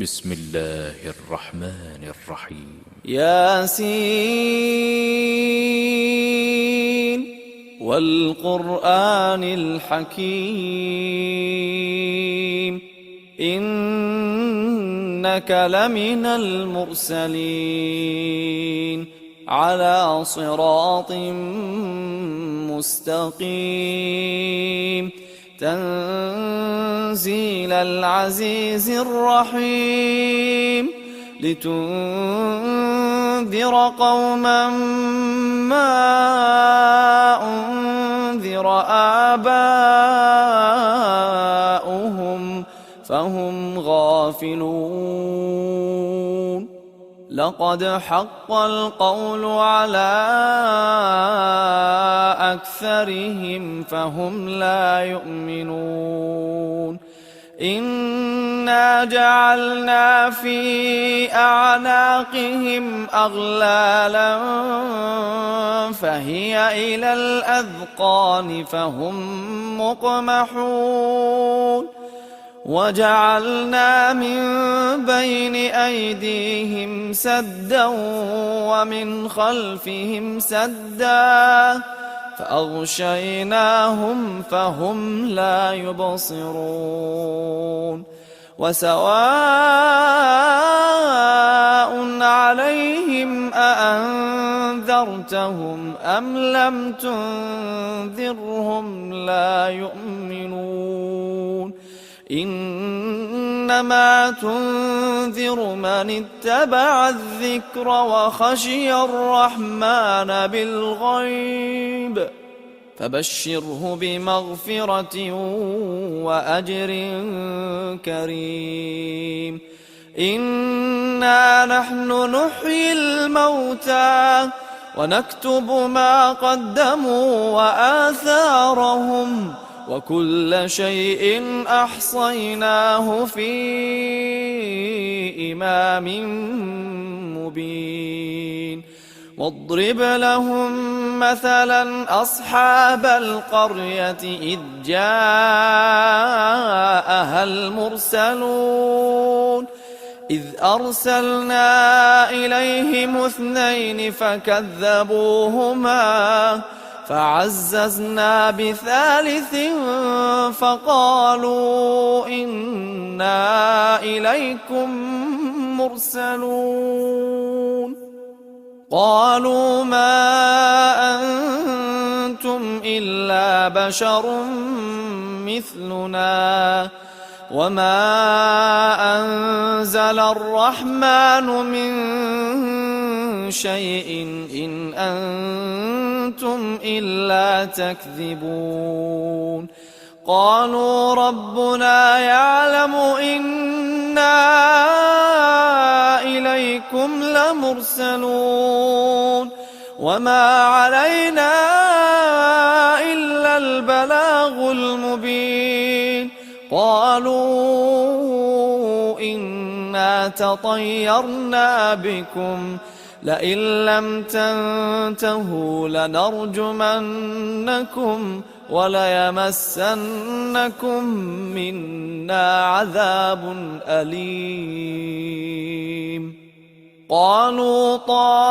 بسم الله الرحمن الرحيم. ياسين والقرآن الحكيم إنك لمن المرسلين على صراط مستقيم تنزيل العزيز الرحيم لتنذر قوما ما أنذر آباؤهم فهم غافلون لقد حق القول على أكثرهم فهم لا يؤمنون إنا جعلنا في أعناقهم أغلالا فهي إلى الأذقان فهم مقمحون وجعلنا من بين أيديهم سدا ومن خلفهم سدا فأغشيناهم فهم لا يبصرون وسواء عليهم أأنذرتهم أم لم تنذرهم لا يؤمنون إنما تنذر من اتبع الذكر وخشي الرحمن بالغيب فبشره بمغفرة وأجر كريم إنا نحن نحيي الموتى ونكتب ما قدموا وآثارهم وكل شيء أحصيناه في إمام مبين واضرب لهم مثلا أصحاب القرية إذ جاءها المرسلون إذ أرسلنا إليهم 2 فكذبوهما فعززنا بثالث فقالوا إنا إليكم مرسلون قالوا ما أنتم إلا بشر مثلنا وما أنزل الرحمن من شيء إن أنتم إلا تكذبون قالوا ربنا يعلم إنا إليكم لمرسلون وما علينا إلا البلاغ المبين قالوا إنا تطيرنا بكم لئن لم تنتهوا لنرجمنكم وليمسنكم منا عذاب أليم قالوا طائركم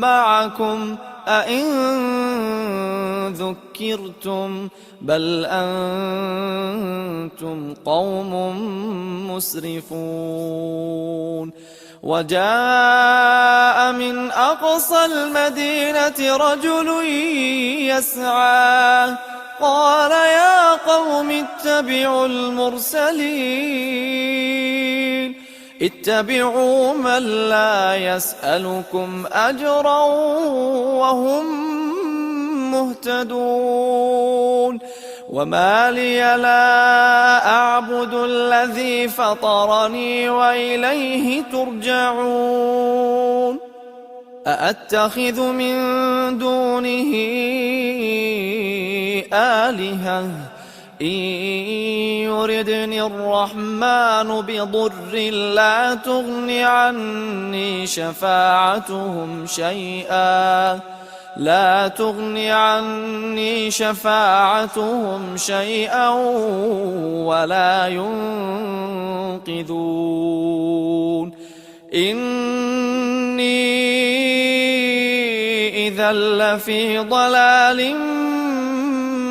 معكم أئن ذكرتم بل أنتم قوم مسرفون وجاء من أقصى المدينة رجل يسعى قال يا قوم اتبعوا المرسلين اتبعوا من لا يسألكم أجرا وهم مهتدون وما لي لا أعبد الذي فطرني وإليه ترجعون أأتخذ من دونه آلهة إن يردني الرحمن بضر لا تغن عني شفاعتهم شيئا لا تغن عني شفاعتهم شيئا ولا ينقذون إني إذا لفي ضلال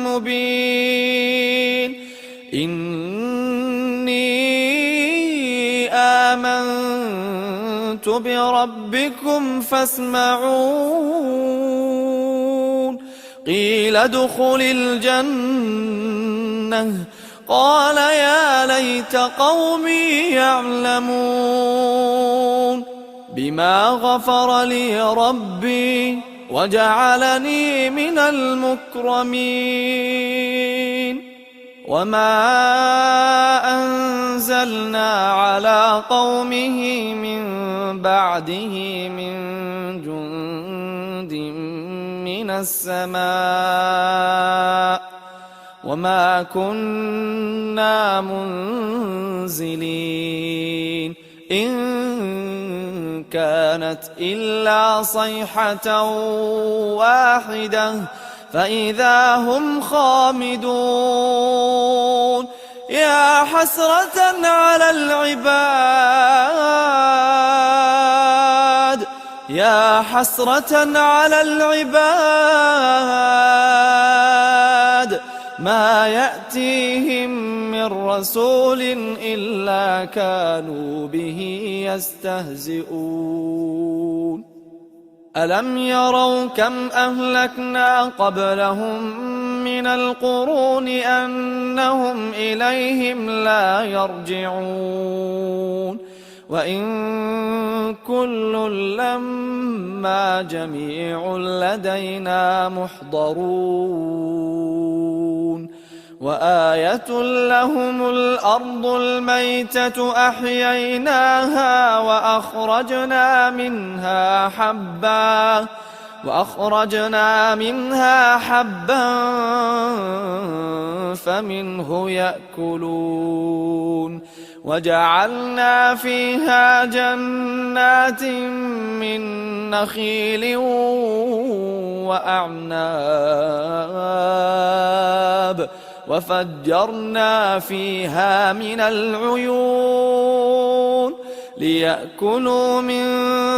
مبين إني آمنت بربكم فاسمعون قيل ادخل الجنة قال يا ليت قومي يعلمون بما غفر لي ربي وجعلني من المكرمين وما أنزلنا على قومه من بعده من جند من السماء وما كنا منزلين إن كانت إلا صيحة واحدة فإذا هم خامدون يا حسرة على العباد يا حسرة على العباد ما يأتيهم من رسول إلا كانوا به يستهزئون ألم يروا كم أهلكنا قبلهم من القرون أنهم إليهم لا يرجعون وإن كل لما جميع لدينا محضرون وآية لهم الأرض الميتة أحييناها وأخرجنا منها حبا فمنه يأكلون وجعلنا فيها جنات من نخيل وأعناب وفجرنا فيها من العيون ليأكلوا من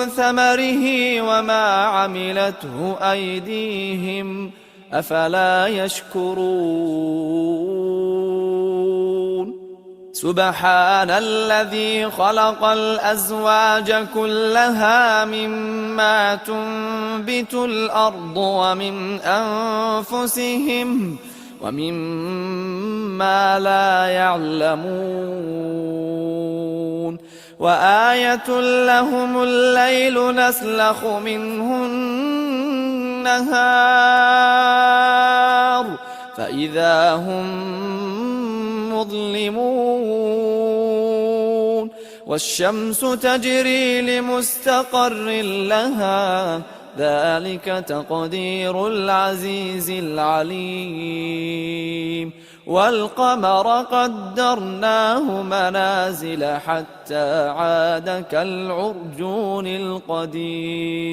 ثمره وما عملته أيديهم أفلا يشكرون سبحان الذي خلق الأزواج كلها مما تنبت الأرض ومن أنفسهم ومما لا يعلمون وآية لهم الليل نسلخ منه النهار فإذا هم مظلمون والشمس تجري لمستقر لها ذلك تقدير العزيز العليم والقمر قدرناه منازل حتى عاد كالعرجون القديم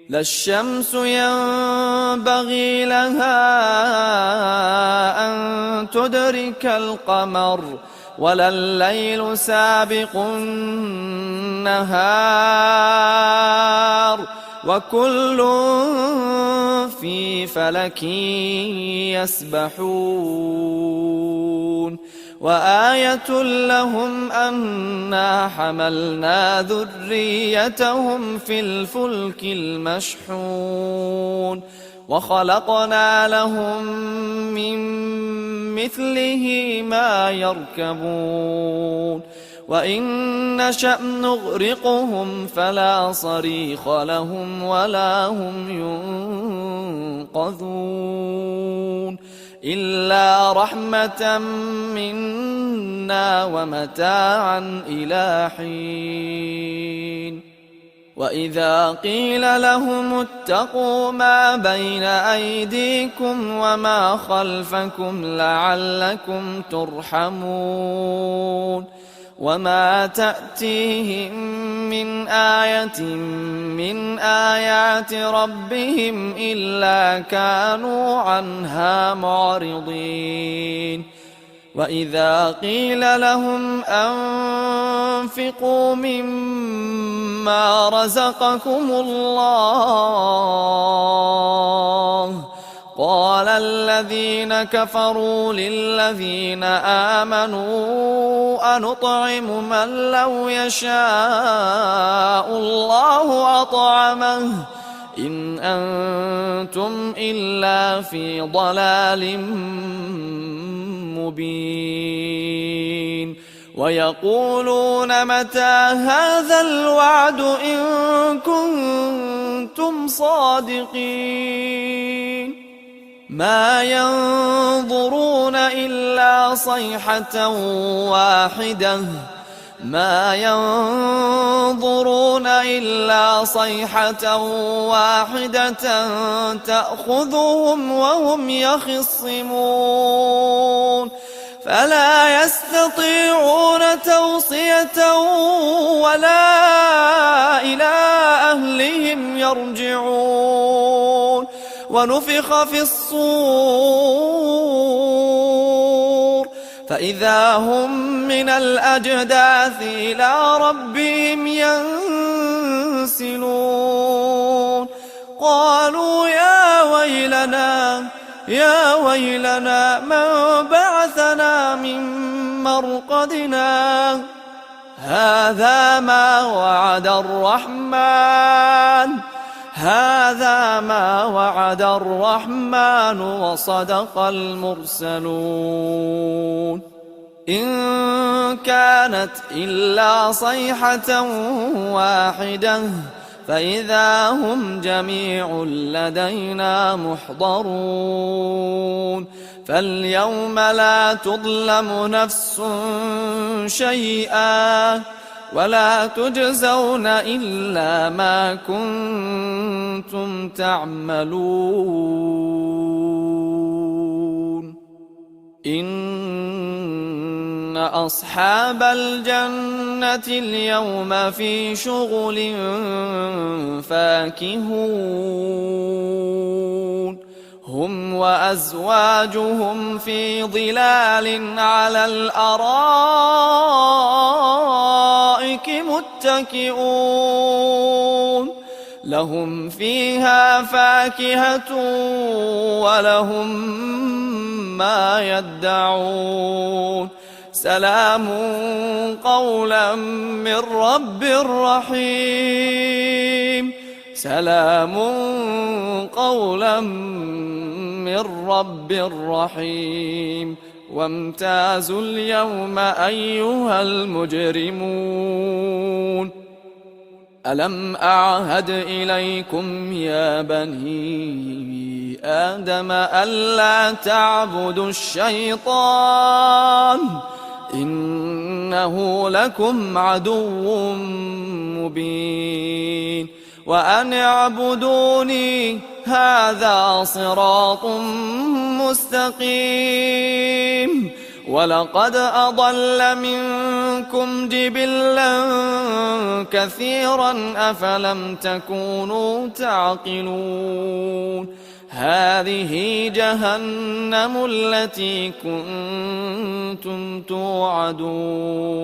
لا الشمس ينبغي لها أن تدرك القمر ولا الليل سابق النهار وكل في فلك يسبحون وآية لهم أنا حملنا ذريتهم في الفلك المشحون وخلقنا لهم من مثله ما يركبون وإن نشأ نغرقهم فلا صريخ لهم ولا هم ينقذون إلا رحمة منا ومتاعا إلى حين وإذا قيل لهم اتقوا ما بين أيديكم وما خلفكم لعلكم ترحمون وما تأتيهم من آية من آيات ربهم إلا كانوا عنها معرضين وإذا قيل لهم أنفقوا مما رزقكم الله قال الذين كفروا للذين آمنوا أنطعم من لو يشاء الله أطعمه إن أنتم إلا في ضلال مبين ويقولون متى هذا الوعد إن كنتم صادقين ما ينظرون إلا صيحة واحدة تأخذهم وهم يخصمون فلا يستطيعون توصية ولا إلى أهلهم يرجعون ونفخ في الصور فإذا هم من الأجداث إلى ربهم ينسلون قالوا يا ويلنا من بعثنا من مرقدنا هذا ما وعد الرحمن وصدق المرسلون إن كانت إلا صيحة واحدة فإذا هم جميع لدينا محضرون فاليوم لا تظلم نفس شيئا ولا تجزون إلا ما كنتم تعملون إن أصحاب الجنة اليوم في شغل فاكهون هم وأزواجهم في ظلال على الأرائك متكئون لهم فيها فاكهة ولهم ما يدعون سلام قولا من رب رحيم سلام قولا من رب رحيم وامتازوا اليوم أيها المجرمون ألم أعهد إليكم يا بني آدم ألا تعبدوا الشيطان إنه لكم عدو مبين وأن اعبدوني هذا صراط مستقيم ولقد أضل منكم جبلا كثيرا أفلم تكونوا تعقلون هذه جهنم التي كنتم توعدون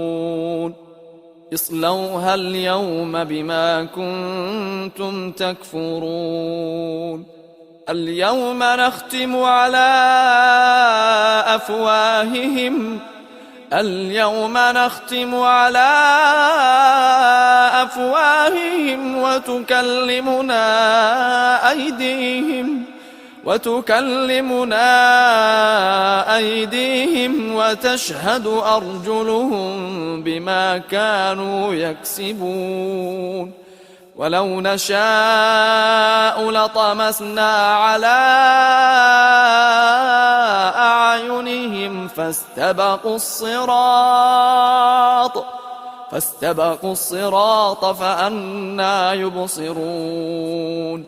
اصلوها اليوم بما كنتم تكفرون اليوم نختم على أفواههم وتكلمنا أيديهم وتشهد أرجلهم بما كانوا يكسبون ولو نشاء لطمسنا على أعينهم فاستبقوا الصراط فأنى يبصرون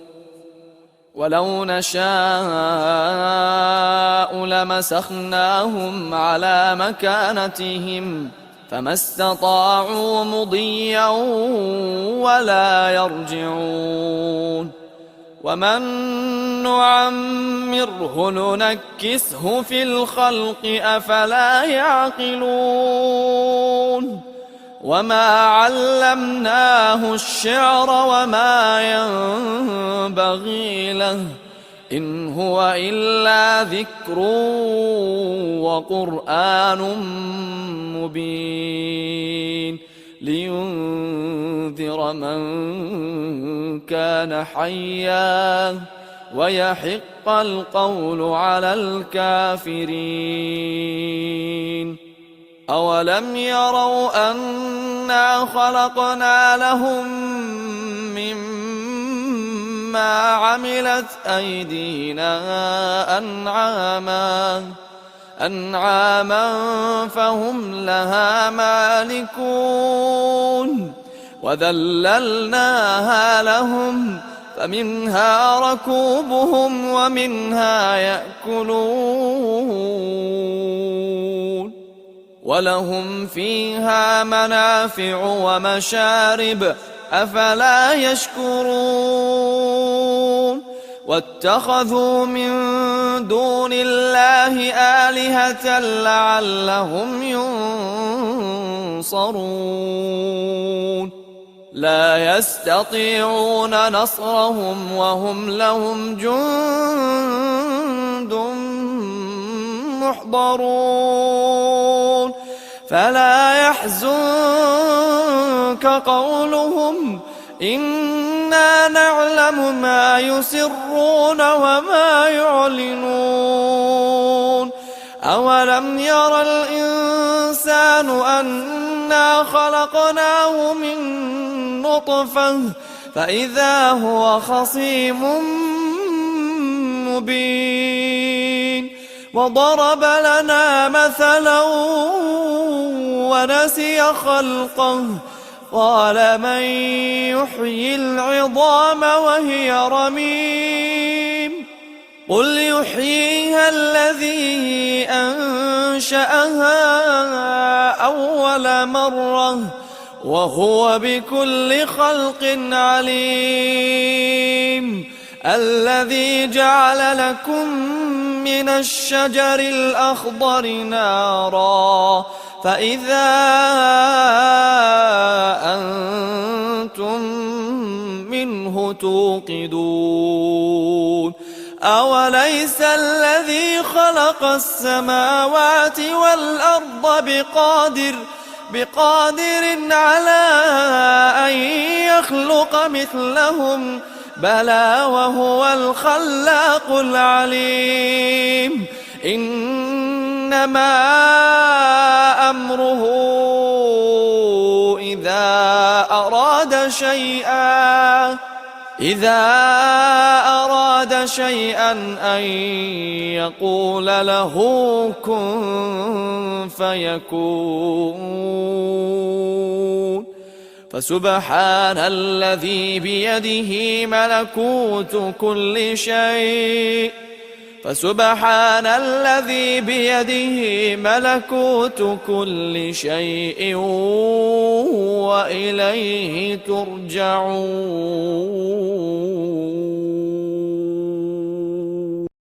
ولو نشاء لمسخناهم على مكانتهم فما استطاعوا مضيا ولا يرجعون ومن نعمره ننكسه في الخلق أفلا يعقلون وما علمناه الشعر وما ينبغي له إن هو إلا ذكر وقرآن مبين لينذر من كان حيا ويحق القول على الكافرين أولم يروا أنا خلقنا لهم مما عملت أيدينا أنعاما فهم لها مالكون وذللناها لهم فمنها ركوبهم ومنها يأكلون ولهم فيها منافع ومشارب أفلا يشكرون واتخذوا من دون الله آلهة لعلهم ينصرون لا يستطيعون نصرهم وهم لهم جند محضرون فلا يحزنك قولهم إنا نعلم ما يسرون وما يعلنون أولم ير الإنسان أنا خلقناه من نطفة فإذا هو خصيم مبين وضرب لنا مثلا ونسي خلقه قال من يحيي العظام وهي رميم قل يحييها الذي أنشأها أول مرة وهو بكل خلق عليم الذي جعل لكم من الشجر الأخضر نارا فإذا أنتم منه توقدون أوليس الذي خلق السماوات والأرض بقادر على أن يخلق مثلهم بلى وهو الخلاق العليم إنما أمره إذا أراد شيئا أن يقول له كن فيكون فسبحان الذي بيده ملكوت كل شيء وإليه ترجعون.